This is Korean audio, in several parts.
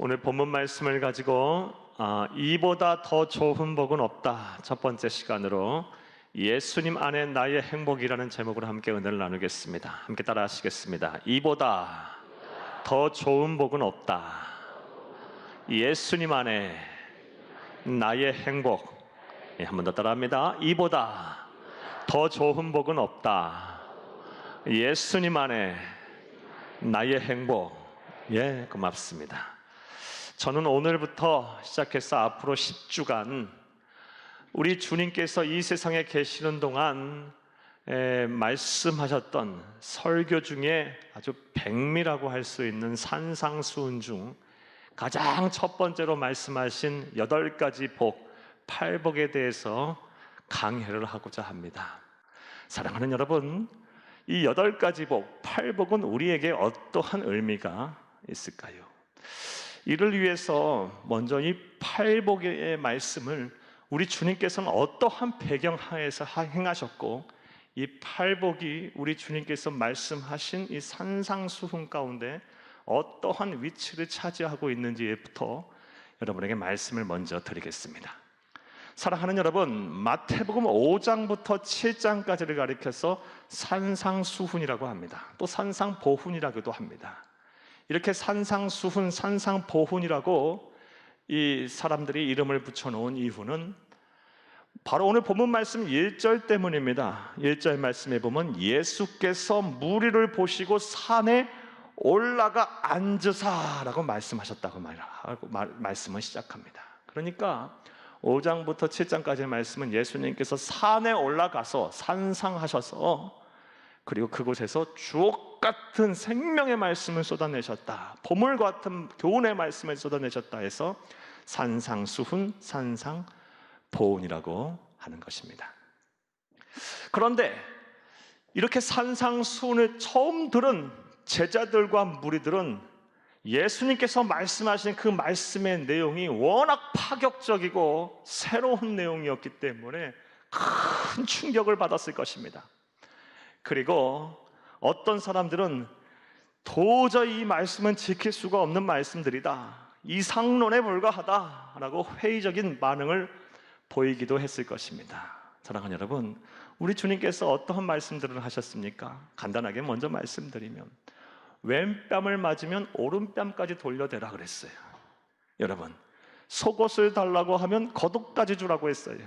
오늘 본문 말씀을 가지고 이보다 더 좋은 복은 없다, 첫 번째 시간으로 예수님 안에 나의 행복이라는 제목으로 함께 은혜를 나누겠습니다. 함께 따라 하시겠습니다. 이보다 더 좋은 복은 없다, 예수님 안에 나의 행복. 한 번 더 따라합니다. 이보다 더 좋은 복은 없다, 예수님 안에 나의 행복. 고맙습니다. 저는 오늘부터 시작해서 앞으로 10주간 우리 주님께서 이 세상에 계시는 동안 말씀하셨던 설교 중에 아주 백미라고 할 수 있는 산상수훈 중 가장 첫 번째로 말씀하신 8가지 복, 8복에 대해서 강해를 하고자 합니다. 사랑하는 여러분, 이 8가지 복, 8복은 우리에게 어떠한 의미가 있을까요? 이를 위해서 먼저 이 8복의 말씀을 우리 주님께서는 어떠한 배경 하에서 행하셨고, 이 8복이 우리 주님께서 말씀하신 이 산상수훈 가운데 어떠한 위치를 차지하고 있는지부터 여러분에게 말씀을 먼저 드리겠습니다. 사랑하는 여러분, 마태복음 5장부터 7장까지를 가리켜서 산상수훈이라고 합니다. 또 산상보훈이라고도 합니다. 이렇게 산상수훈, 산상보훈이라고 이 사람들이 이름을 붙여놓은 이유는 바로 오늘 본문 말씀 1절 때문입니다. 1절 말씀에 보면 예수께서 무리를 보시고 산에 올라가 앉으사라고 말씀하셨다고 말씀을 시작합니다. 그러니까 5장부터 7장까지의 말씀은 예수님께서 산에 올라가서 산상하셔서, 그리고 그곳에서 주옥 같은 생명의 말씀을 쏟아내셨다, 보물 같은 교훈의 말씀을 쏟아내셨다 해서 산상수훈, 산상보훈이라고 하는 것입니다. 그런데 이렇게 산상수훈을 처음 들은 제자들과 무리들은 예수님께서 말씀하신 그 말씀의 내용이 워낙 파격적이고 새로운 내용이었기 때문에 큰 충격을 받았을 것입니다. 그리고 어떤 사람들은 도저히 이 말씀은 지킬 수가 없는 말씀들이다, 이상론에 불과하다라고 회의적인 반응을 보이기도 했을 것입니다. 사랑하는 여러분, 우리 주님께서 어떠한 말씀들을 하셨습니까? 간단하게 먼저 말씀드리면 왼뺨을 맞으면 오른뺨까지 돌려대라 그랬어요. 여러분, 속옷을 달라고 하면 겉옷까지 주라고 했어요.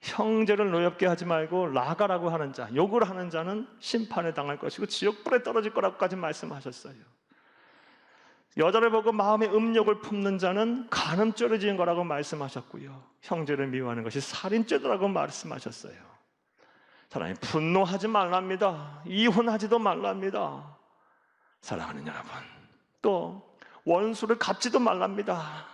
형제를 노엽게 하지 말고 나가라고 하는 자, 욕을 하는 자는 심판에 당할 것이고 지옥불에 떨어질 거라고까지 말씀하셨어요. 여자를 보고 마음에 음욕을 품는 자는 간음죄를 지은 거라고 말씀하셨고요, 형제를 미워하는 것이 살인죄라고 말씀하셨어요. 사랑하는, 분노하지 말랍니다. 이혼하지도 말랍니다. 사랑하는 여러분, 또 원수를 갚지도 말랍니다.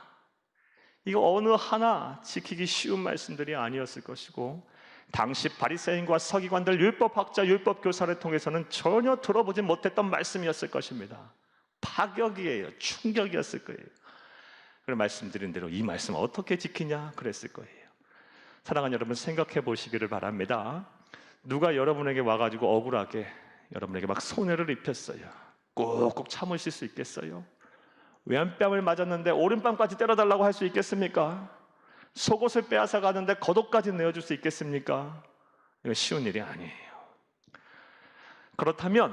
이거 어느 하나 지키기 쉬운 말씀들이 아니었을 것이고, 당시 바리새인과 서기관들, 율법학자, 율법교사를 통해서는 전혀 들어보지 못했던 말씀이었을 것입니다. 파격이에요. 충격이었을 거예요. 그런 말씀드린 대로 이 말씀 어떻게 지키냐 그랬을 거예요. 사랑하는 여러분, 생각해 보시기를 바랍니다. 누가 여러분에게 와가지고 억울하게 여러분에게 막 손해를 입혔어요. 꾹꾹 참으실 수 있겠어요? 왼뺨을 맞았는데 오른뺨까지 때려달라고 할 수 있겠습니까? 속옷을 빼앗아 가는데 겉옷까지 내어줄 수 있겠습니까? 이거 쉬운 일이 아니에요. 그렇다면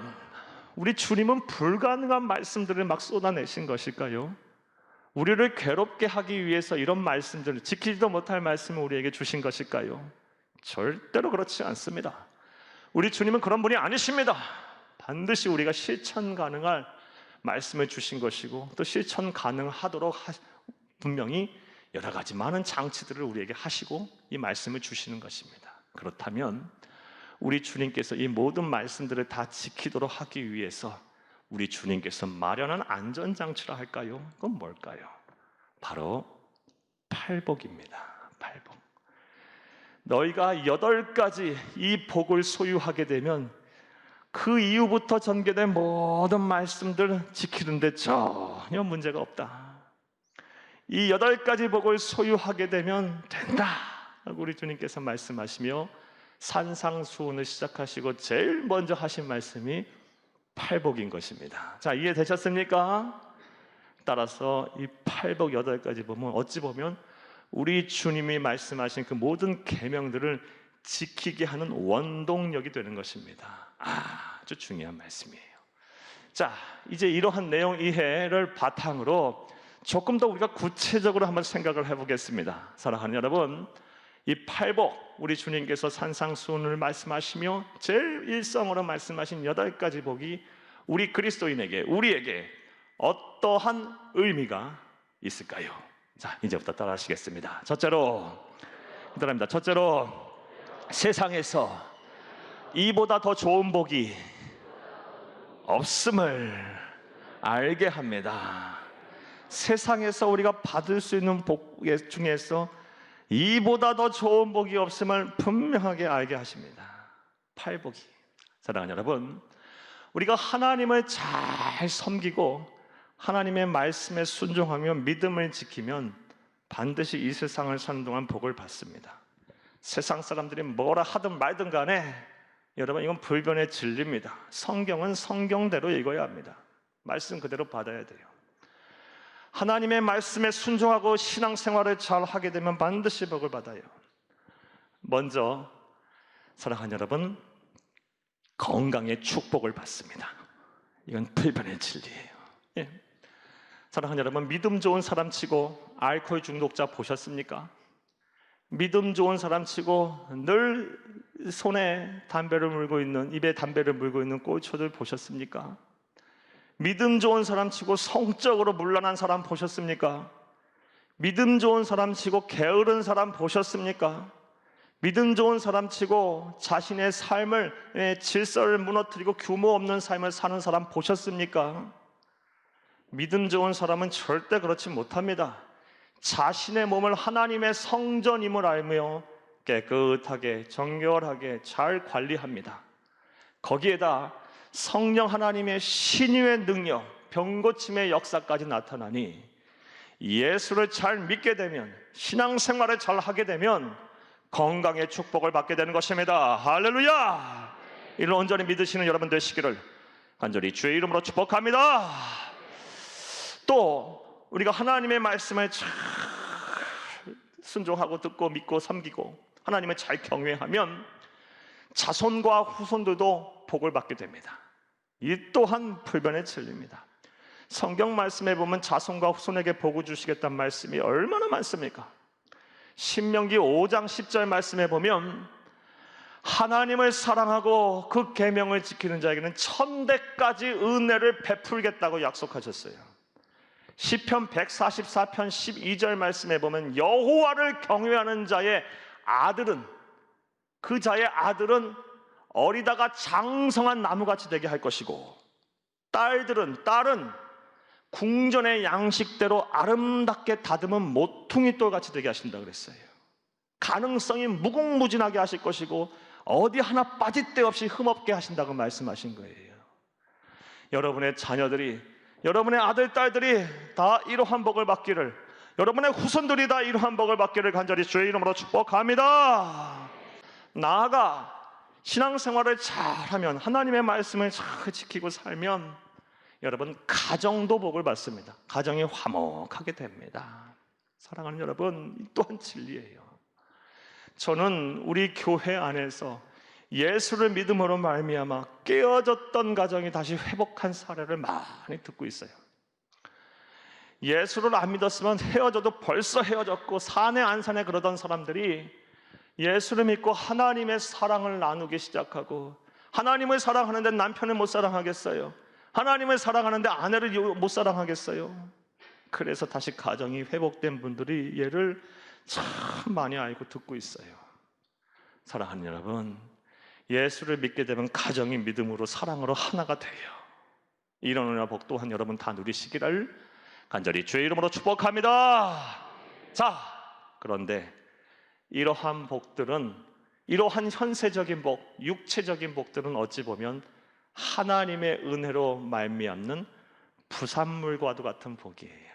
우리 주님은 불가능한 말씀들을 막 쏟아내신 것일까요? 우리를 괴롭게 하기 위해서 이런 말씀들을, 지키지도 못할 말씀을 우리에게 주신 것일까요? 절대로 그렇지 않습니다. 우리 주님은 그런 분이 아니십니다. 반드시 우리가 실천 가능할 말씀을 주신 것이고, 또 실천 가능하도록 분명히 여러 가지 많은 장치들을 우리에게 하시고 이 말씀을 주시는 것입니다. 그렇다면 우리 주님께서 이 모든 말씀들을 다 지키도록 하기 위해서 우리 주님께서 마련한 안전장치라 할까요? 그건 뭘까요? 바로 8복입니다. 8복. 너희가 8가지 이 복을 소유하게 되면 그 이후부터 전개된 모든 말씀들 지키는데 전혀 문제가 없다. 이 8가지 복을 소유하게 되면 된다 라고 우리 주님께서 말씀하시며 산상수훈을 시작하시고 제일 먼저 하신 말씀이 8복인 것입니다. 자, 이해되셨습니까? 따라서 이 팔복 8가지 보면 어찌 보면 우리 주님이 말씀하신 그 모든 계명들을 지키게 하는 원동력이 되는 것입니다. 아주 중요한 말씀이에요. 자, 이제 이러한 내용 이해를 바탕으로 조금 더 우리가 구체적으로 한번 생각을 해보겠습니다. 사랑하는 여러분, 이 팔복, 우리 주님께서 산상수훈을 말씀하시며 제일 일성으로 말씀하신 8가지 복이 우리 그리스도인에게, 우리에게 어떠한 의미가 있을까요? 자, 이제부터 따라하시겠습니다. 첫째로, 따라합니다. 첫째로, 세상에서 이보다 더 좋은 복이 없음을 알게 합니다. 세상에서 우리가 받을 수 있는 복 중에서 이보다 더 좋은 복이 없음을 분명하게 알게 하십니다. 팔복이. 사랑하는 여러분, 우리가 하나님을 잘 섬기고 하나님의 말씀에 순종하며 믿음을 지키면 반드시 이 세상을 사는 동안 복을 받습니다. 세상 사람들이 뭐라 하든 말든 간에 여러분, 이건 불변의 진리입니다. 성경은 성경대로 읽어야 합니다. 말씀 그대로 받아야 돼요. 하나님의 말씀에 순종하고 신앙생활을 잘 하게 되면 반드시 복을 받아요. 먼저 사랑하는 여러분, 건강의 축복을 받습니다. 이건 불변의 진리예요. 예. 사랑하는 여러분, 믿음 좋은 사람 치고 알코올 중독자 보셨습니까? 믿음 좋은 사람 치고 늘 손에 담배를 물고 있는, 입에 담배를 물고 있는 꼴초들 보셨습니까? 믿음 좋은 사람 치고 성적으로 문란한 사람 보셨습니까? 믿음 좋은 사람 치고 게으른 사람 보셨습니까? 믿음 좋은 사람 치고 자신의 삶을, 질서를 무너뜨리고 규모 없는 삶을 사는 사람 보셨습니까? 믿음 좋은 사람은 절대 그렇지 못합니다. 자신의 몸을 하나님의 성전임을 알며 깨끗하게 정결하게 잘 관리합니다. 거기에다 성령 하나님의 신유의 능력, 병고침의 역사까지 나타나니 예수를 잘 믿게 되면, 신앙생활을 잘 하게 되면 건강의 축복을 받게 되는 것입니다. 할렐루야! 이를 온전히 믿으시는 여러분 되시기를 간절히 주의 이름으로 축복합니다. 또 우리가 하나님의 말씀을 잘 순종하고 듣고 믿고 섬기고 하나님을 잘 경외하면 자손과 후손들도 복을 받게 됩니다. 이 또한 불변의 진리입니다. 성경 말씀에 보면 자손과 후손에게 복을 주시겠다는 말씀이 얼마나 많습니까? 신명기 5장 10절 말씀에 보면 하나님을 사랑하고 그 계명을 지키는 자에게는 1000대까지 은혜를 베풀겠다고 약속하셨어요. 시편 144편 12절 말씀에 보면 여호와를 경외하는 자의 아들은, 그 자의 아들은 어리다가 장성한 나무같이 되게 할 것이고 딸은 궁전의 양식대로 아름답게 다듬은 모퉁이 돌같이 되게 하신다 그랬어요. 가능성이 무궁무진하게 하실 것이고 어디 하나 빠질 데 없이 흠없게 하신다고 말씀하신 거예요. 여러분의 자녀들이, 여러분의 아들, 딸들이 다 이러한 복을 받기를, 여러분의 후손들이 다 이러한 복을 받기를 간절히 주의 이름으로 축복합니다. 나아가 신앙생활을 잘하면, 하나님의 말씀을 잘 지키고 살면 여러분 가정도 복을 받습니다. 가정이 화목하게 됩니다. 사랑하는 여러분, 이 또한 진리예요. 저는 우리 교회 안에서 예수를 믿음으로 말미암아 깨어졌던 가정이 다시 회복한 사례를 많이 듣고 있어요. 예수를 안 믿었으면 헤어져도 벌써 헤어졌고 산에 안산에 그러던 사람들이 예수를 믿고 하나님의 사랑을 나누기 시작하고, 하나님을 사랑하는데 남편을 못 사랑하겠어요? 하나님을 사랑하는데 아내를 못 사랑하겠어요? 그래서 다시 가정이 회복된 분들이 얘를 참 많이 알고 듣고 있어요. 사랑하는 여러분, 예수를 믿게 되면 가정이 믿음으로 사랑으로 하나가 돼요. 이런 은혜와 복 또한 여러분 다 누리시기를 간절히 주의 이름으로 축복합니다. 자, 그런데 이러한 복들은, 이러한 현세적인 복, 육체적인 복들은 어찌 보면 하나님의 은혜로 말미암는 부산물과도 같은 복이에요.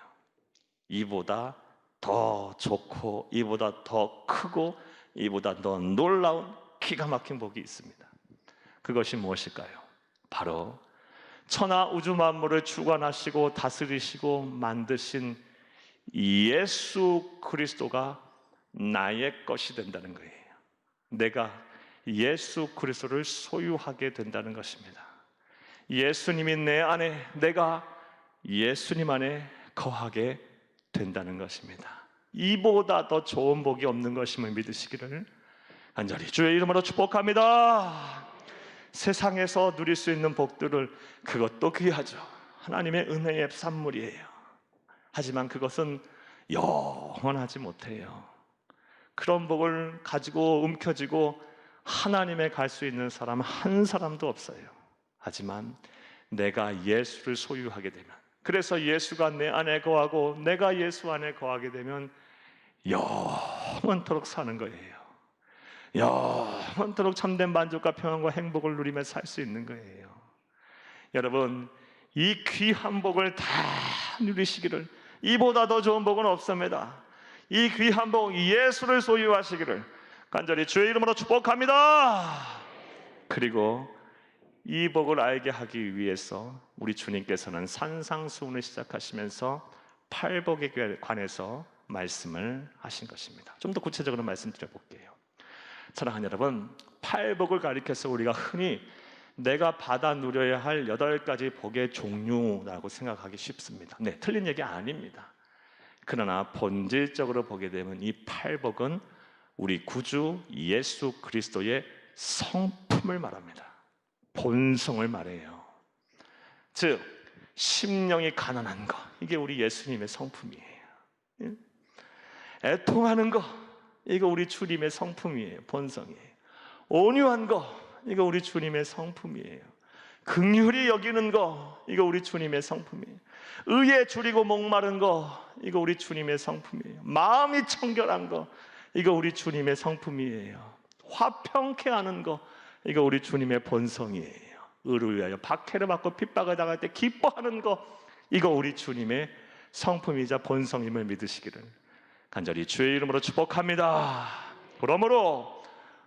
이보다 더 좋고 이보다 더 크고 이보다 더 놀라운 기가 막힌 복이 있습니다. 그것이 무엇일까요? 바로 천하 우주 만물을 주관하시고 다스리시고 만드신 예수 그리스도가 나의 것이 된다는 거예요. 내가 예수 그리스도를 소유하게 된다는 것입니다. 예수님이 내 안에, 내가 예수님 안에 거하게 된다는 것입니다. 이보다 더 좋은 복이 없는 것임을 믿으시기를 간절히 주의 이름으로 축복합니다. 세상에서 누릴 수 있는 복들을, 그것도 귀하죠. 하나님의 은혜의 산물이에요. 하지만 그것은 영원하지 못해요. 그런 복을 가지고 움켜쥐고 하나님에 갈 수 있는 사람 한 사람도 없어요. 하지만 내가 예수를 소유하게 되면, 그래서 예수가 내 안에 거하고 내가 예수 안에 거하게 되면 영원토록 사는 거예요. 영원토록 참된 만족과 평안과 행복을 누리며 살 수 있는 거예요. 여러분, 이 귀한 복을 다 누리시기를, 이보다 더 좋은 복은 없습니다. 이 귀한 복, 예수를 소유하시기를 간절히 주의 이름으로 축복합니다. 그리고 이 복을 알게 하기 위해서 우리 주님께서는 산상수훈을 시작하시면서 팔복에 관해서 말씀을 하신 것입니다. 좀 더 구체적으로 말씀드려볼게요. 사랑하는 여러분, 팔복을 가리켜서 우리가 흔히 내가 받아 누려야 할 8가지 복의 종류라고 생각하기 쉽습니다. 네, 틀린 얘기 아닙니다. 그러나 본질적으로 보게 되면 이 팔복은 우리 구주 예수 그리스도의 성품을 말합니다. 본성을 말해요. 즉, 심령이 가난한 것, 이게 우리 예수님의 성품이에요. 애통하는 것, 이거 우리 주님의 성품이에요. 본성이에요. 온유한 것, 이거 우리 주님의 성품이에요. 긍휼히 여기는 것, 이거 우리 주님의 성품이에요. 의에 줄이고 목마른 것, 이거 우리 주님의 성품이에요. 마음이 청결한 것, 이거 우리 주님의 성품이에요. 화평케 하는 것, 이거 우리 주님의 본성이에요. 의를 위하여 박해를 받고 핍박을 당할 때 기뻐하는 것, 이거 우리 주님의 성품이자 본성임을 믿으시기를 간절히 주의 이름으로 축복합니다. 그러므로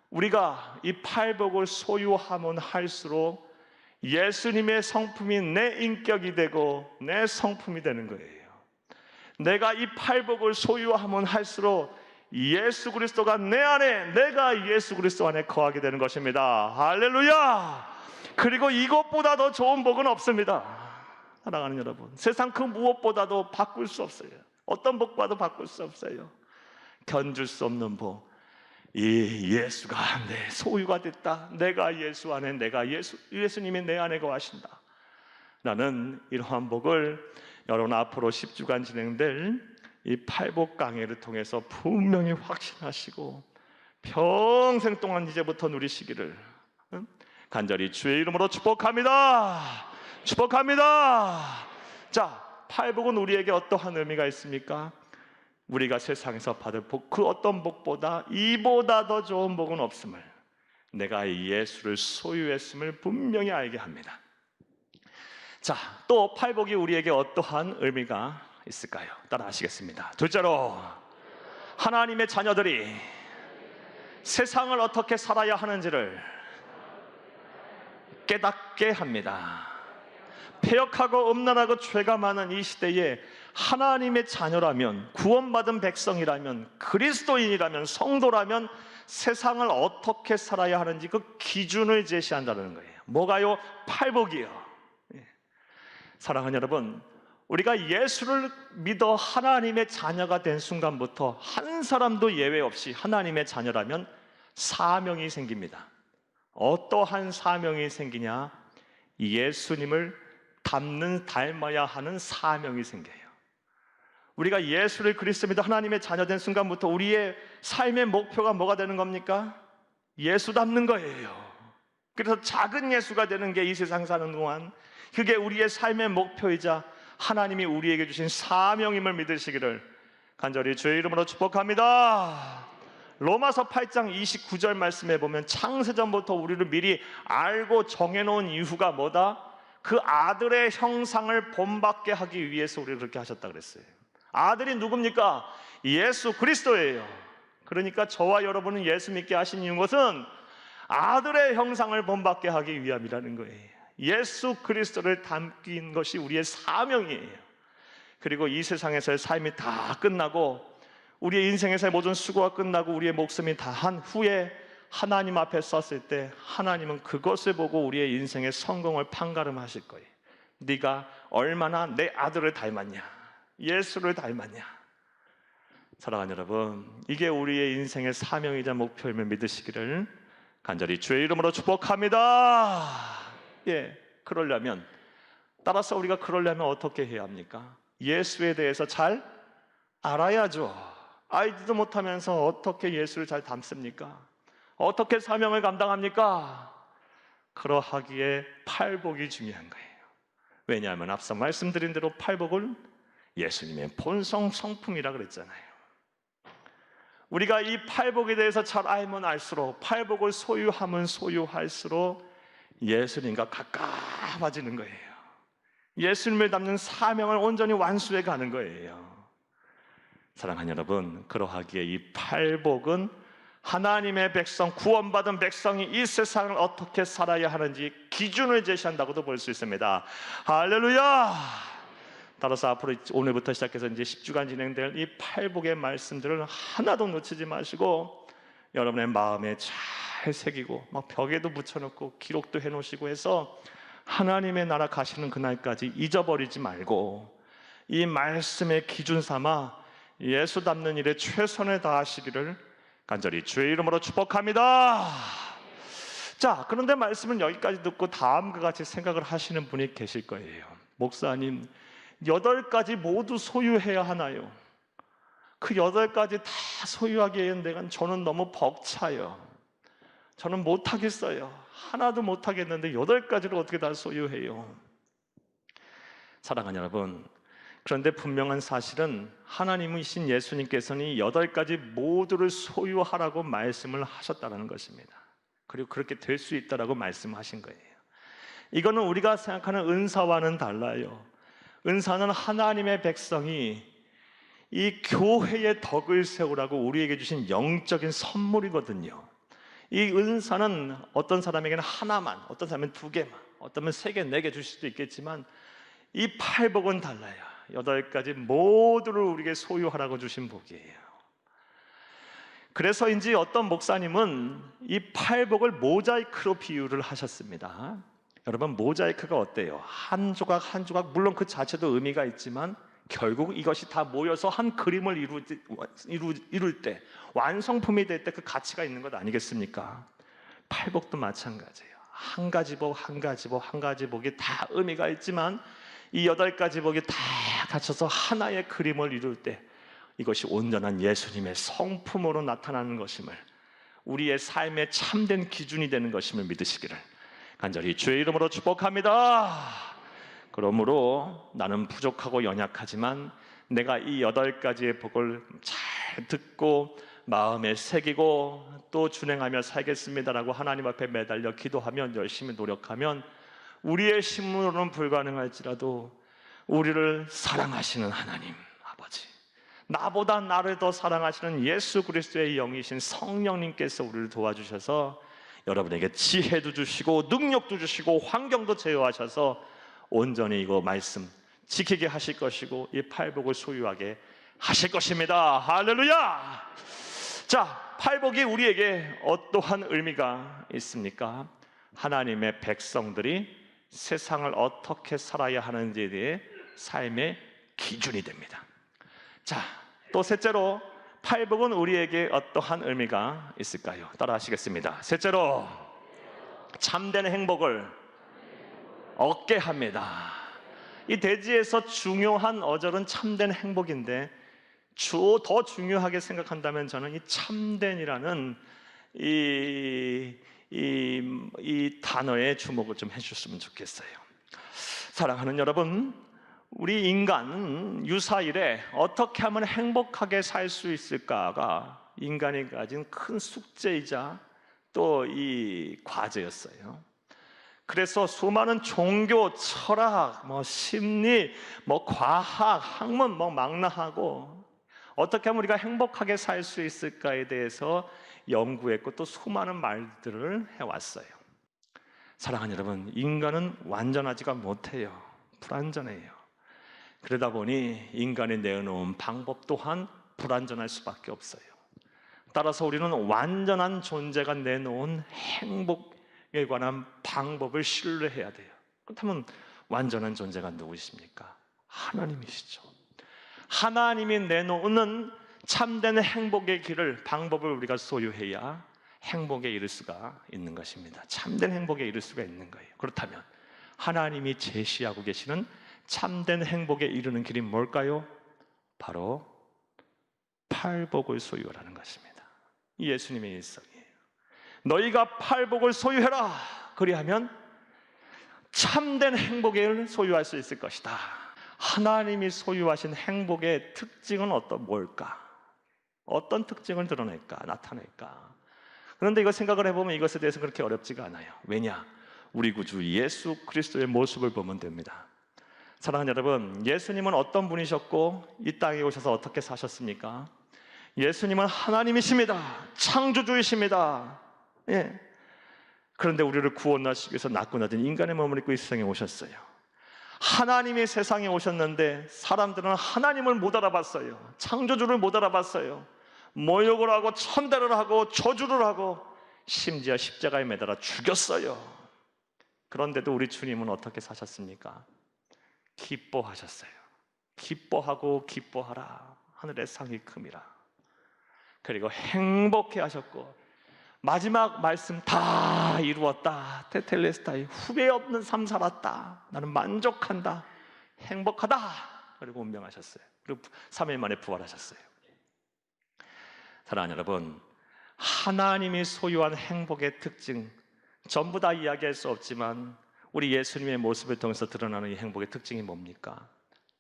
우리가 이 팔복을 소유하면 할수록 예수님의 성품이 내 인격이 되고 내 성품이 되는 거예요. 내가 이 팔복을 소유하면 할수록 예수 그리스도가 내 안에, 내가 예수 그리스도 안에 거하게 되는 것입니다. 할렐루야! 그리고 이것보다 더 좋은 복은 없습니다. 사랑하는 여러분, 세상 그 무엇보다도 바꿀 수 없어요. 어떤 복과도 바꿀 수 없어요. 견줄 수 없는 복, 이 예수가 내 소유가 됐다. 내가 예수 안에, 내가 예수님이 내 안에 거하신다. 나는 이러한 복을 여러분 앞으로 10주간 진행될 이 팔복 강해를 통해서 분명히 확신하시고 평생 동안 이제부터 누리시기를 간절히 주의 이름으로 축복합니다. 축복합니다. 자, 팔복은 우리에게 어떠한 의미가 있습니까? 우리가 세상에서 받을 복, 그 어떤 복보다 이보다 더 좋은 복은 없음을, 내가 예수를 소유했음을 분명히 알게 합니다. 자, 또 팔복이 우리에게 어떠한 의미가 있을까요? 따라 하시겠습니다. 둘째로, 하나님의 자녀들이 세상을 어떻게 살아야 하는지를 깨닫게 합니다. 패역하고 음란하고 죄가 많은 이 시대에 하나님의 자녀라면, 구원받은 백성이라면, 그리스도인이라면, 성도라면 세상을 어떻게 살아야 하는지 그 기준을 제시한다는 거예요. 뭐가요? 팔복이요. 사랑하는 여러분, 우리가 예수를 믿어 하나님의 자녀가 된 순간부터 한 사람도 예외 없이 하나님의 자녀라면 사명이 생깁니다. 어떠한 사명이 생기냐? 예수님을 닮아야 하는 사명이 생겨요. 우리가 예수를 그리스도 믿어 하나님의 자녀 된 순간부터 우리의 삶의 목표가 뭐가 되는 겁니까? 예수 닮는 거예요. 그래서 작은 예수가 되는 게 이 세상 사는 동안 그게 우리의 삶의 목표이자 하나님이 우리에게 주신 사명임을 믿으시기를 간절히 주의 이름으로 축복합니다. 로마서 8장 29절 말씀에 보면 창세전부터 우리를 미리 알고 정해놓은 이유가 뭐다? 그 아들의 형상을 본받게 하기 위해서 우리를 그렇게 하셨다 그랬어요. 아들이 누굽니까? 예수 그리스도예요. 그러니까 저와 여러분은 예수 믿게 하신 이유는 아들의 형상을 본받게 하기 위함이라는 거예요. 예수 그리스도를 담긴 것이 우리의 사명이에요. 그리고 이 세상에서의 삶이 다 끝나고 우리의 인생에서의 모든 수고가 끝나고 우리의 목숨이 다한 후에 하나님 앞에 섰을 때 하나님은 그것을 보고 우리의 인생의 성공을 판가름하실 거예요. 네가 얼마나 내 아들을 닮았냐, 예수를 닮았냐. 사랑하는 여러분, 이게 우리의 인생의 사명이자 목표임을 믿으시기를 간절히 주의 이름으로 축복합니다. 그러려면, 따라서 우리가 그러려면 어떻게 해야 합니까? 예수에 대해서 잘 알아야죠. 알지도 못하면서 어떻게 예수를 잘 닮습니까? 어떻게 사명을 감당합니까? 그러하기에 팔복이 중요한 거예요. 왜냐하면 앞서 말씀드린 대로 팔복은 예수님의 본성 성품이라 그랬잖아요. 우리가 이 팔복에 대해서 잘 알면 알수록, 팔복을 소유하면 소유할수록 예수님과 가까워지는 거예요. 예수님을 닮는 사명을 온전히 완수해 가는 거예요. 사랑하는 여러분, 그러하기에 이 팔복은 하나님의 백성, 구원받은 백성이 이 세상을 어떻게 살아야 하는지 기준을 제시한다고도 볼 수 있습니다. 할렐루야! 따라서 앞으로 오늘부터 시작해서 이제 10주간 진행될 이 팔복의 말씀들을 하나도 놓치지 마시고 여러분의 마음에 잘 새기고 막 벽에도 붙여놓고 기록도 해놓으시고 해서 하나님의 나라 가시는 그날까지 잊어버리지 말고 이 말씀의 기준 삼아 예수 닮는 일에 최선을 다하시기를 간절히 주의 이름으로 축복합니다. 자, 그런데 말씀은 여기까지 듣고 다음과 같이 생각을 하시는 분이 계실 거예요. 목사님, 8가지 모두 소유해야 하나요? 그 8가지 다 소유하기에는 저는 너무 벅차요. 저는 못하겠어요. 하나도 못하겠는데 8가지를 어떻게 다 소유해요? 사랑하는 여러분, 그런데 분명한 사실은 하나님이신 예수님께서는 8가지 모두를 소유하라고 말씀을 하셨다는 것입니다. 그리고 그렇게 될 수 있다라고 말씀하신 거예요. 이거는 우리가 생각하는 은사와는 달라요. 은사는 하나님의 백성이 이 교회의 덕을 세우라고 우리에게 주신 영적인 선물이거든요. 이 은사는 어떤 사람에게는 하나만, 어떤 사람은 2개만, 어떤 사람은 3개, 4개 주실 수도 있겠지만 이 팔복은 달라요. 8가지 모두를 우리에게 소유하라고 주신 복이에요. 그래서인지 어떤 목사님은 이 팔복을 모자이크로 비유를 하셨습니다. 여러분, 모자이크가 어때요? 한 조각 한 조각, 물론 그 자체도 의미가 있지만 결국 이것이 다 모여서 한 그림을 이룰 때, 완성품이 될 때 그 가치가 있는 것 아니겠습니까? 팔복도 마찬가지예요. 한 가지 복, 한 가지 복, 한 가지 복이 다 의미가 있지만 이 8가지 복이 다 갖춰서 하나의 그림을 이룰 때 이것이 온전한 예수님의 성품으로 나타나는 것임을, 우리의 삶의 참된 기준이 되는 것임을 믿으시기를 간절히 주의 이름으로 축복합니다. 그러므로 나는 부족하고 연약하지만 내가 이 8가지의 복을 잘 듣고 마음에 새기고 또 준행하며 살겠습니다라고 하나님 앞에 매달려 기도하면, 열심히 노력하면 우리의 힘으로는 불가능할지라도 우리를 사랑하시는 하나님 아버지, 나보다 나를 더 사랑하시는 예수 그리스도의 영이신 성령님께서 우리를 도와주셔서 여러분에게 지혜도 주시고 능력도 주시고 환경도 제어하셔서 온전히 이거 말씀 지키게 하실 것이고 이 팔복을 소유하게 하실 것입니다. 할렐루야! 자, 팔복이 우리에게 어떠한 의미가 있습니까? 하나님의 백성들이 세상을 어떻게 살아야 하는지에 대해 삶의 기준이 됩니다. 자, 또 셋째로 팔복은 우리에게 어떠한 의미가 있을까요? 따라 하시겠습니다. 셋째로 참된 행복을 얻게 합니다. 이 대지에서 중요한 어절은 참된 행복인데 더 중요하게 생각한다면 저는 이 참된이라는 이 단어에 주목을 좀 해주셨으면 좋겠어요. 사랑하는 여러분, 우리 인간 유사일에 어떻게 하면 행복하게 살 수 있을까가 인간이 가진 큰 숙제이자 또 이 과제였어요. 그래서 수많은 종교, 철학, 심리, 과학, 학문 망라하고 어떻게 하면 우리가 행복하게 살 수 있을까에 대해서 연구했고 또 수많은 말들을 해왔어요. 사랑하는 여러분, 인간은 완전하지가 못해요. 불완전해요. 그러다 보니 인간이 내어놓은 방법 또한 불완전할 수밖에 없어요. 따라서 우리는 완전한 존재가 내놓은 행복에 관한 방법을 신뢰해야 돼요. 그렇다면 완전한 존재가 누구십니까? 하나님이시죠. 하나님이 내놓는 참된 행복의 길을, 방법을 우리가 소유해야 행복에 이를 수가 있는 것입니다. 참된 행복에 이를 수가 있는 거예요. 그렇다면 하나님이 제시하고 계시는 참된 행복에 이르는 길이 뭘까요? 바로 팔복을 소유하라는 것입니다. 예수님의 일성이에요. 너희가 팔복을 소유해라. 그리하면 참된 행복을 소유할 수 있을 것이다. 하나님이 소유하신 행복의 특징은 뭘까? 어떤 특징을 드러낼까? 나타낼까? 그런데 이거 생각을 해보면 이것에 대해서 그렇게 어렵지가 않아요. 왜냐? 우리 구주 예수 그리스도의 모습을 보면 됩니다. 사랑하는 여러분, 예수님은 어떤 분이셨고 이 땅에 오셔서 어떻게 사셨습니까? 예수님은 하나님이십니다. 창조주이십니다. 예. 그런데 우리를 구원하시기 위해서 낮고 낮은 인간의 몸을 입고 이 세상에 오셨어요. 하나님이 세상에 오셨는데 사람들은 하나님을 못 알아봤어요. 창조주를 못 알아봤어요. 모욕을 하고 천대를 하고 저주를 하고 심지어 십자가에 매달아 죽였어요. 그런데도 우리 주님은 어떻게 사셨습니까? 기뻐하셨어요. 기뻐하고 기뻐하라. 하늘의 상이 큼이라. 그리고 행복해 하셨고 마지막 말씀 다 이루었다. 테텔레스타이, 후회 없는 삶 살았다. 나는 만족한다. 행복하다. 그리고 운명하셨어요. 그리고 3일 만에 부활하셨어요. 사랑하는 여러분, 하나님이 소유한 행복의 특징 전부 다 이야기할 수 없지만 우리 예수님의 모습을 통해서 드러나는 이 행복의 특징이 뭡니까?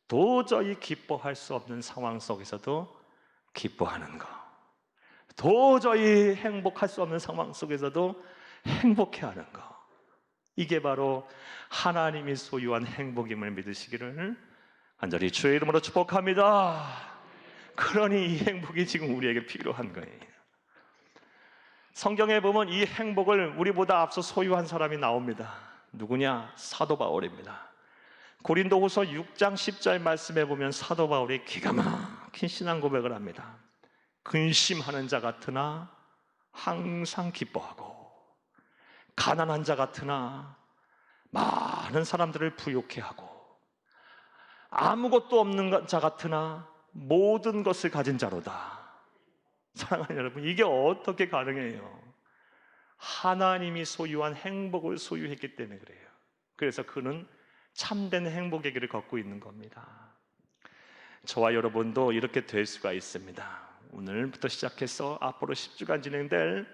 도저히 기뻐할 수 없는 상황 속에서도 기뻐하는 것, 도저히 행복할 수 없는 상황 속에서도 행복해하는 것, 이게 바로 하나님이 소유한 행복임을 믿으시기를 간절히 주의 이름으로 축복합니다. 그러니 이 행복이 지금 우리에게 필요한 거예요. 성경에 보면 이 행복을 우리보다 앞서 소유한 사람이 나옵니다. 누구냐? 사도 바울입니다. 고린도후서 6장 10절 말씀에 보면 사도 바울이 기가 막힌 신앙 고백을 합니다. 근심하는 자 같으나 항상 기뻐하고, 가난한 자 같으나 많은 사람들을 부욕해 하고, 아무것도 없는 자 같으나 모든 것을 가진 자로다. 사랑하는 여러분, 이게 어떻게 가능해요? 하나님이 소유한 행복을 소유했기 때문에 그래요. 그래서 그는 참된 행복의 길을 걷고 있는 겁니다. 저와 여러분도 이렇게 될 수가 있습니다. 오늘부터 시작해서 앞으로 10주간 진행될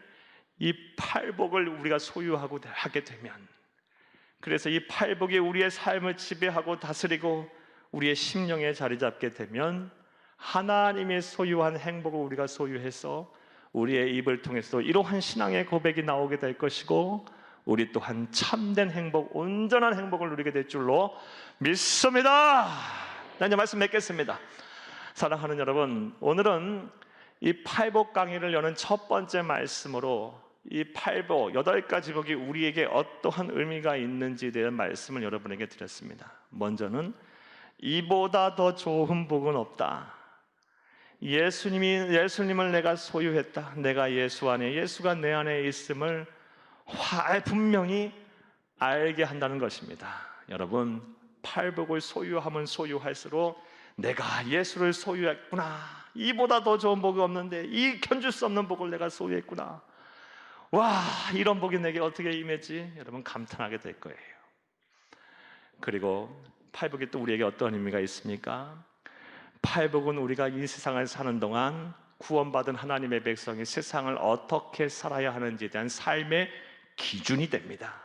이 팔복을 우리가 소유하고 하게 되면, 그래서 이 팔복이 우리의 삶을 지배하고 다스리고 우리의 심령에 자리 잡게 되면 하나님의 소유한 행복을 우리가 소유해서 우리의 입을 통해서 이러한 신앙의 고백이 나오게 될 것이고, 우리 또한 참된 행복, 온전한 행복을 누리게 될 줄로 믿습니다. 자, 이제 말씀 맺겠습니다. 사랑하는 여러분, 오늘은 이 팔복 강의를 여는 첫 번째 말씀으로 이 팔복, 8가지 복이 우리에게 어떠한 의미가 있는지에 대한 말씀을 여러분에게 드렸습니다. 먼저는 이보다 더 좋은 복은 없다. 예수님을 내가 소유했다. 내가 예수 안에, 예수가 내 안에 있음을 분명히 알게 한다는 것입니다. 여러분, 팔복을 소유하면 소유할수록 내가 예수를 소유했구나, 이보다 더 좋은 복이 없는데 이 견줄 수 없는 복을 내가 소유했구나, 와, 이런 복이 내게 어떻게 임했지? 여러분 감탄하게 될 거예요. 그리고 팔복이 또 우리에게 어떤 의미가 있습니까? 팔복은 우리가 이 세상을 사는 동안 구원받은 하나님의 백성이 세상을 어떻게 살아야 하는지에 대한 삶의 기준이 됩니다.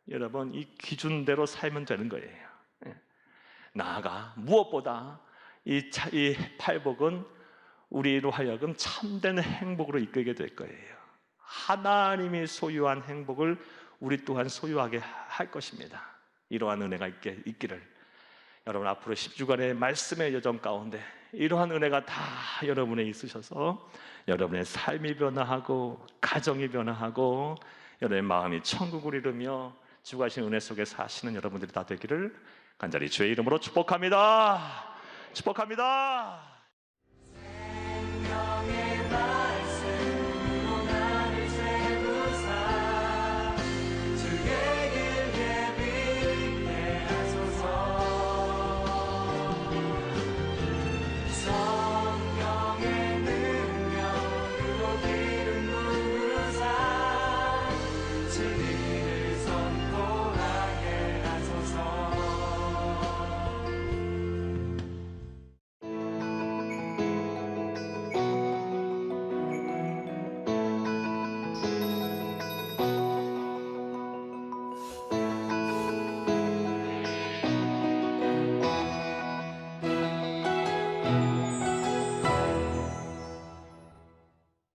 여러분, 이 기준대로 살면 되는 거예요. 나아가 무엇보다 이 팔복은 우리로 하여금 참된 행복으로 이끌게 될 거예요. 하나님이 소유한 행복을 우리 또한 소유하게 할 것입니다. 이러한 은혜가 있기를 여러분 앞으로 10주간의 말씀의 여정 가운데 이러한 은혜가 다 여러분에 있으셔서 여러분의 삶이 변화하고 가정이 변화하고 여러분의 마음이 천국을 이루며 주가 하신 은혜 속에 사시는 여러분들이 다 되기를 간절히 주의 이름으로 축복합니다. 축복합니다. 생명의 말씀으로 나를 세우사 주의 길 예비케 하소서. 성령의 능력으로 기름 부으사 진리를 선포하게 하소서.